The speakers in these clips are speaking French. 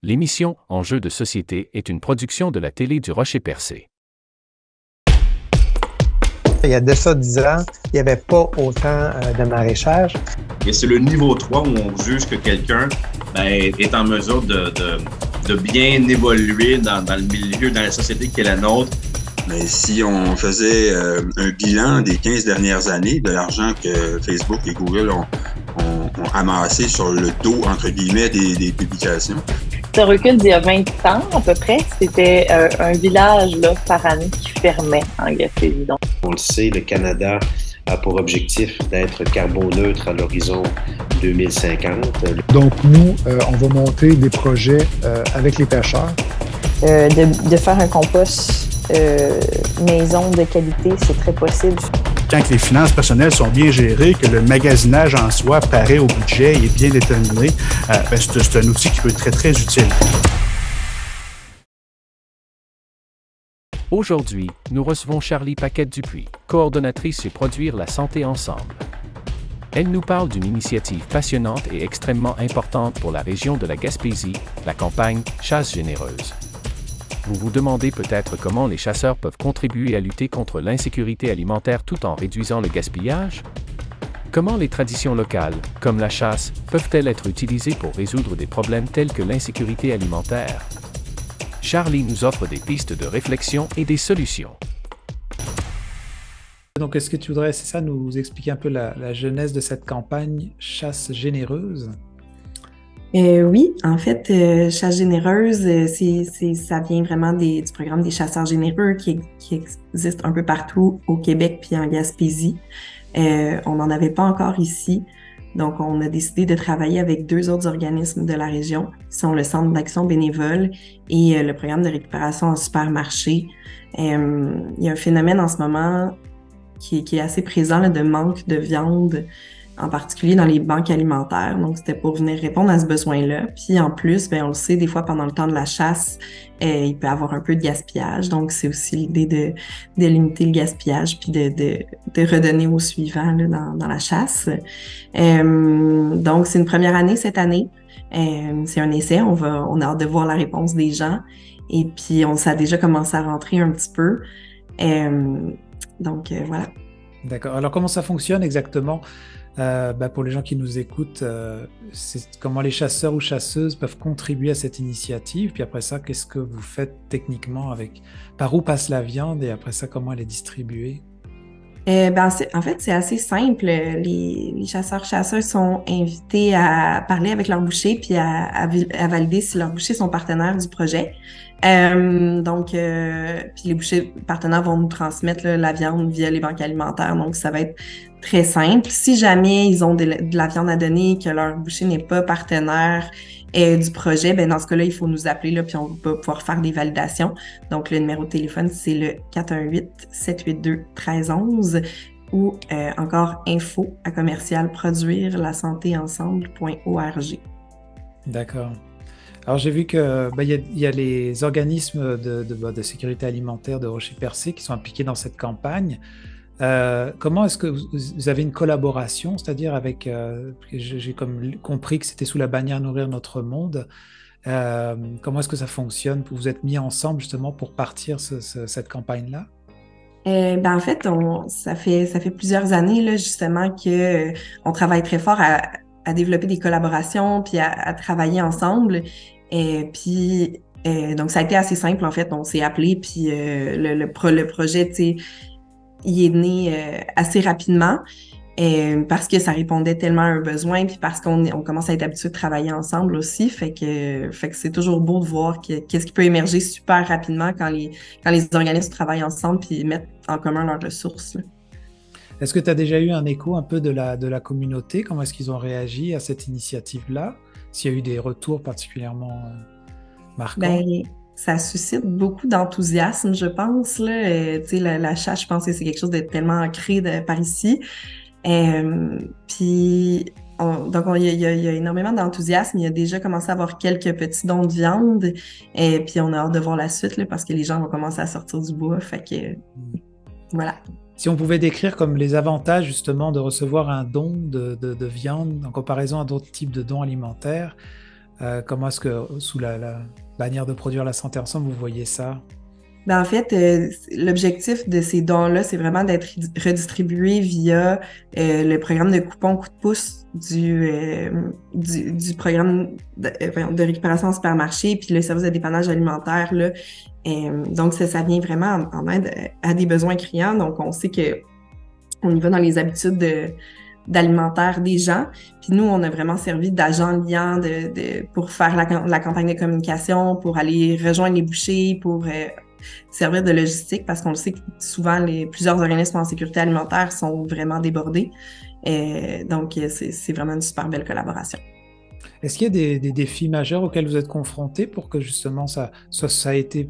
L'émission Enjeux de société est une production de la télé du Rocher-Percé. Il y a de ça 10 ans, il n'y avait pas autant de maraîchage. Et c'est le niveau 3 où on juge que quelqu'un est en mesure de bien évoluer dans le milieu, dans la société qui est la nôtre. Mais si on faisait un bilan des 15 dernières années de l'argent que Facebook et Google ont amassé sur le dos, entre guillemets, des publications. Ça recule d'il y a 20 ans à peu près. C'était un village là, par année qui fermait en Gaspésie. Donc. On le sait, le Canada a pour objectif d'être carboneutre à l'horizon 2050. Donc nous, on va monter des projets avec les pêcheurs. De faire un compost maison de qualité, c'est très possible. Quand les finances personnelles sont bien gérées, que le magasinage en soi paraît au budget et est bien déterminé, c'est un outil qui peut être très, très utile. Aujourd'hui, nous recevons Charlie Paquette-Dupuis, coordonnatrice chez Produire la santé ensemble. Elle nous parle d'une initiative passionnante et extrêmement importante pour la région de la Gaspésie, la campagne Chasse généreuse. Vous vous demandez peut-être comment les chasseurs peuvent contribuer à lutter contre l'insécurité alimentaire tout en réduisant le gaspillage? Comment les traditions locales, comme la chasse, peuvent-elles être utilisées pour résoudre des problèmes tels que l'insécurité alimentaire? Charlie nous offre des pistes de réflexion et des solutions. Donc, est-ce que tu voudrais, c'est ça, nous expliquer un peu la genèse de cette campagne Chasse généreuse? Oui, en fait, Chasse généreuse, ça vient vraiment du programme des chasseurs généreux qui existe un peu partout au Québec puis en Gaspésie. On n'en avait pas encore ici, donc on a décidé de travailler avec 2 autres organismes de la région, qui sont le Centre d'action bénévole et le programme de récupération en supermarché. Il y a un phénomène en ce moment qui est assez présent là, de manque de viande, en particulier dans les banques alimentaires. Donc, c'était pour venir répondre à ce besoin-là. Puis en plus, on le sait, des fois, pendant le temps de la chasse, il peut y avoir un peu de gaspillage. Donc, c'est aussi l'idée de limiter le gaspillage puis de redonner au suivant là, dans la chasse. Donc, c'est une première année cette année. C'est un essai. On a hâte de voir la réponse des gens. Et puis, ça a déjà commencé à rentrer un petit peu. Donc, voilà. D'accord. Alors, comment ça fonctionne exactement? Pour les gens qui nous écoutent, c'est comment les chasseurs ou chasseuses peuvent contribuer à cette initiative. Puis après ça, qu'est-ce que vous faites techniquement par où passe la viande et après ça, comment elle est distribuée? En fait, c'est assez simple. Les chasseurs-chasseuses sont invités à parler avec leur boucher puis à valider si leur boucher sont partenaires du projet. Puis les bouchers partenaires vont nous transmettre là, la viande via les banques alimentaires. Donc, ça va être très simple. Si jamais ils ont de la viande à donner et que leur boucher n'est pas partenaire du projet, dans ce cas-là, il faut nous appeler là, puis on va pouvoir faire des validations. Donc, le numéro de téléphone, c'est le 418-782-1311 ou encore info@produire-la-santé-ensemble.org. D'accord. Alors, j'ai vu que il y a les organismes de sécurité alimentaire de Rocher-Percé qui sont impliqués dans cette campagne. Comment est-ce que vous avez une collaboration, c'est-à-dire avec, j'ai comme compris que c'était sous la bannière Nourrir notre monde. Comment est-ce que ça fonctionne? Vous êtes mis ensemble justement pour partir cette campagne-là? En fait, ça fait plusieurs années là, justement que on travaille très fort à développer des collaborations puis à travailler ensemble. Puis donc ça a été assez simple en fait. On s'est appelé puis le projet, tu sais, il est né assez rapidement parce que ça répondait tellement à un besoin puis parce qu'on commence à être habitué de travailler ensemble aussi. Fait que c'est toujours beau de voir qu'est-ce qui peut émerger super rapidement quand les organismes travaillent ensemble puis mettent en commun leurs ressources, là. Est-ce que tu as déjà eu un écho un peu de la communauté? Comment est-ce qu'ils ont réagi à cette initiative-là? S'il y a eu des retours particulièrement marquants? Ça suscite beaucoup d'enthousiasme, je pense. Là. La chasse, je pense que c'est quelque chose de tellement ancré par ici. Puis, il y a énormément d'enthousiasme. Il a déjà commencé à avoir quelques petits dons de viande. Puis, on a hâte de voir la suite là, parce que les gens vont commencer à sortir du bois. Fait que, voilà. Si on pouvait décrire comme les avantages justement de recevoir un don de viande en comparaison à d'autres types de dons alimentaires, Comment est-ce que, sous la bannière de produire la santé ensemble, vous voyez ça? Ben, en fait, l'objectif de ces dons-là, c'est vraiment d'être redistribué via le programme de coupons coup de pouce du programme de récupération en supermarché, puis le service de dépannage alimentaire, là. Donc, ça vient vraiment en aide à des besoins criants. Donc, on sait que on y va dans les habitudes d'alimentaire des gens. Puis nous, on a vraiment servi d'agent liant pour faire la campagne de communication, pour aller rejoindre les bouchers, pour servir de logistique, parce qu'on le sait que souvent, plusieurs organismes en sécurité alimentaire sont vraiment débordés. Donc, c'est vraiment une super belle collaboration. Est-ce qu'il y a des défis majeurs auxquels vous êtes confrontés pour que justement ça a été,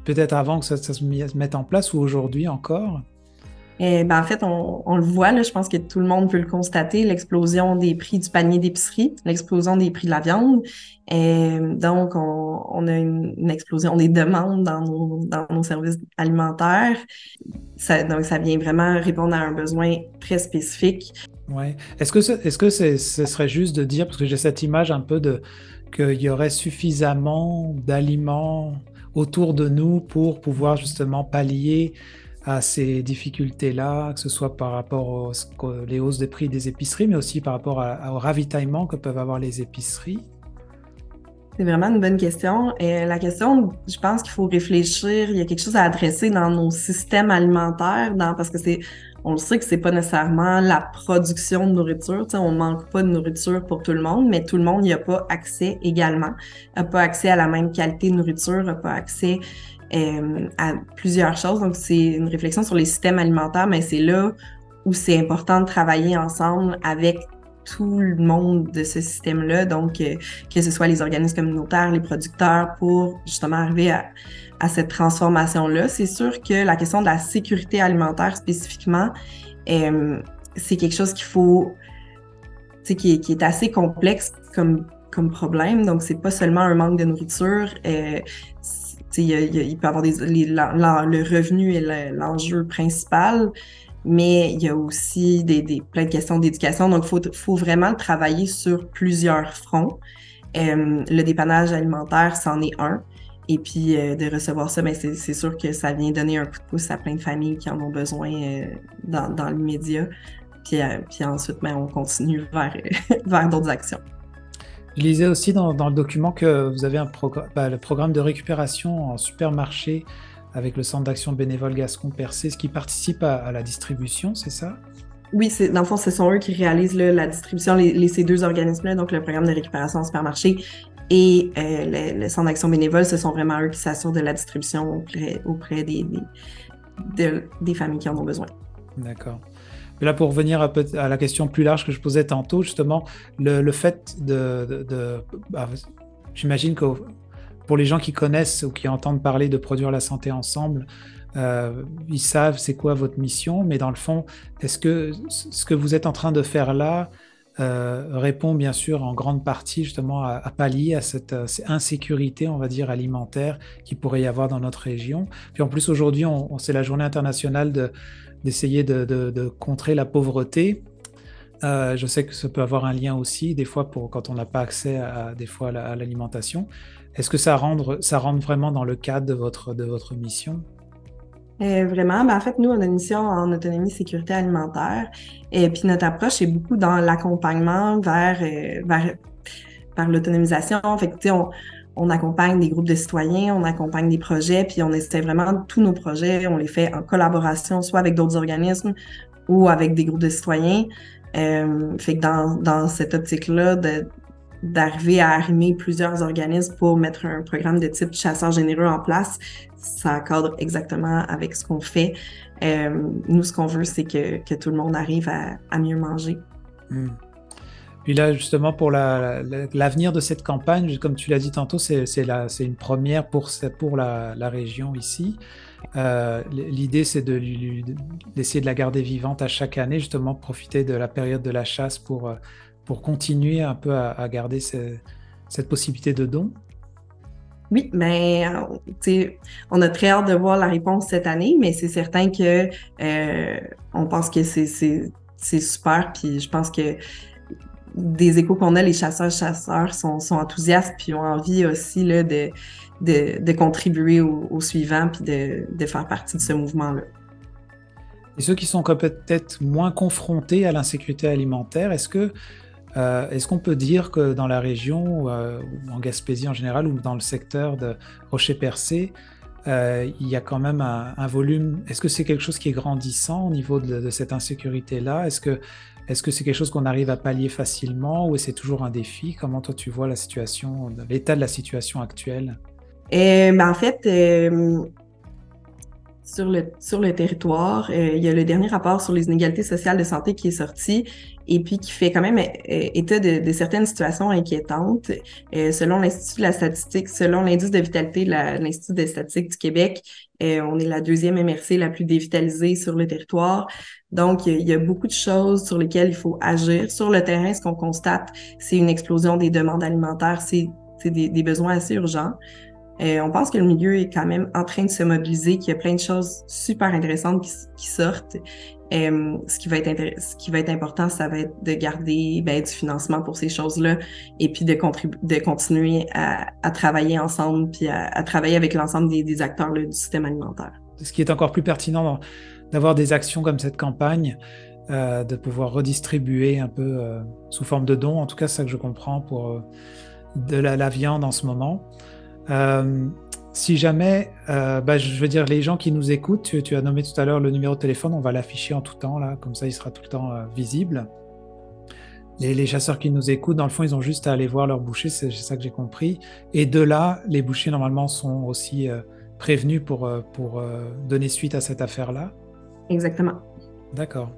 peut-être avant que ça se mette en place ou aujourd'hui encore? En fait, on le voit, là, je pense que tout le monde peut le constater, l'explosion des prix du panier d'épicerie, l'explosion des prix de la viande. Donc, on a une explosion des demandes dans nos services alimentaires. Donc, ça vient vraiment répondre à un besoin très spécifique. Ouais. Est-ce que ce serait juste de dire, parce que j'ai cette image un peu qu'il y aurait suffisamment d'aliments autour de nous pour pouvoir justement pallier à ces difficultés-là, que ce soit par rapport aux hausses des prix des épiceries, mais aussi par rapport au ravitaillement que peuvent avoir les épiceries? C'est vraiment une bonne question. La question, je pense qu'il faut réfléchir, il y a quelque chose à adresser dans nos systèmes alimentaires, parce que on le sait que c'est pas nécessairement la production de nourriture, on manque pas de nourriture pour tout le monde, mais tout le monde n'y a pas accès également, n'a pas accès à la même qualité de nourriture, n'a pas accès à plusieurs choses. Donc, c'est une réflexion sur les systèmes alimentaires, mais c'est là où c'est important de travailler ensemble avec tout le monde de ce système-là, donc que ce soit les organismes communautaires, les producteurs, pour justement arriver à cette transformation-là. C'est sûr que la question de la sécurité alimentaire spécifiquement, c'est quelque chose qui est assez complexe comme problème. Donc, c'est pas seulement un manque de nourriture. Il peut y avoir le revenu est l'enjeu principal, mais il y a aussi plein de questions d'éducation. Donc, faut vraiment travailler sur plusieurs fronts. Le dépannage alimentaire, c'en est un. Et puis, de recevoir ça, ben, c'est sûr que ça vient donner un coup de pouce à plein de familles qui en ont besoin dans l'immédiat. Puis ensuite, ben, on continue vers d'autres actions. Je lisais aussi dans le document que vous avez le programme de récupération en supermarché avec le Centre d'action bénévole Gascon-Percé, ce qui participe à la distribution, c'est ça? Oui, dans le fond, ce sont eux qui réalisent la distribution, ces deux organismes-là, donc le programme de récupération en supermarché et le Centre d'action bénévole, ce sont vraiment eux qui s'assurent de la distribution auprès des familles qui en ont besoin. D'accord. Là, pour revenir à la question plus large que je posais tantôt, justement, le fait j'imagine que pour les gens qui connaissent ou qui entendent parler de produire la santé ensemble, ils savent c'est quoi votre mission, mais dans le fond, est-ce que ce que vous êtes en train de faire là répond bien sûr en grande partie justement à pallier à cette insécurité, on va dire, alimentaire qui pourrait y avoir dans notre région. Puis en plus, aujourd'hui, c'est la journée internationale d'essayer de contrer la pauvreté. Je sais que ça peut avoir un lien aussi, des fois, quand on n'a pas accès à l'alimentation. Est-ce que ça rentre vraiment dans le cadre de votre mission? Vraiment, en fait, nous, on a une mission en autonomie sécurité alimentaire. Et puis notre approche est beaucoup dans l'accompagnement vers l'autonomisation. Fait que, on accompagne des groupes de citoyens, on accompagne des projets, puis on essaie vraiment tous nos projets, on les fait en collaboration, soit avec d'autres organismes ou avec des groupes de citoyens. Fait que dans cette optique-là, d'arriver à arrimer plusieurs organismes pour mettre un programme de type chasseur généreux en place, ça cadre exactement avec ce qu'on fait. Nous, ce qu'on veut, c'est que tout le monde arrive à mieux manger. Puis là, justement, pour l'avenir de cette campagne, comme tu l'as dit tantôt, c'est une première pour la région ici. L'idée, c'est d'essayer de la garder vivante à chaque année, justement, profiter de la période de la chasse pour continuer un peu à garder cette possibilité de don. Oui, mais on a très hâte de voir la réponse cette année, mais c'est certain que on pense que c'est super, puis je pense que des échos qu'on a, les chasseurs sont enthousiastes puis ont envie aussi là, de contribuer au suivant puis de faire partie de ce mouvement-là. Et ceux qui sont peut-être moins confrontés à l'insécurité alimentaire, est-ce qu'on peut dire que dans la région, ou en Gaspésie en général, ou dans le secteur de Rocher-Percé, il y a quand même un volume. Est-ce que c'est quelque chose qui est grandissant au niveau de cette insécurité-là? Est-ce que c'est quelque chose qu'on arrive à pallier facilement ou c'est toujours un défi? Comment toi tu vois la situation, l'état de la situation actuelle? En fait, sur le territoire, il y a le dernier rapport sur les inégalités sociales de santé qui est sorti et puis qui fait quand même état de certaines situations inquiétantes. Selon l'Institut de la statistique, selon l'indice de vitalité de l'Institut des statistiques du Québec, on est la 2e MRC la plus dévitalisée sur le territoire. Donc, il y a beaucoup de choses sur lesquelles il faut agir. Sur le terrain, ce qu'on constate, c'est une explosion des demandes alimentaires, c'est des besoins assez urgents. On pense que le milieu est quand même en train de se mobiliser, qu'il y a plein de choses super intéressantes qui sortent. Ce qui va être important, ça va être de garder du financement pour ces choses-là et puis de continuer à travailler ensemble puis à travailler avec l'ensemble des acteurs là, du système alimentaire. Ce qui est encore plus pertinent d'avoir des actions comme cette campagne, de pouvoir redistribuer un peu sous forme de dons, en tout cas c'est ça que je comprends pour de la viande en ce moment. Si jamais, je veux dire, les gens qui nous écoutent, tu as nommé tout à l'heure le numéro de téléphone, on va l'afficher en tout temps, là, comme ça il sera tout le temps visible. Les chasseurs qui nous écoutent, dans le fond, ils ont juste à aller voir leur boucher, c'est ça que j'ai compris. Et de là, les bouchers, normalement, sont aussi prévenus pour donner suite à cette affaire-là. Exactement. D'accord.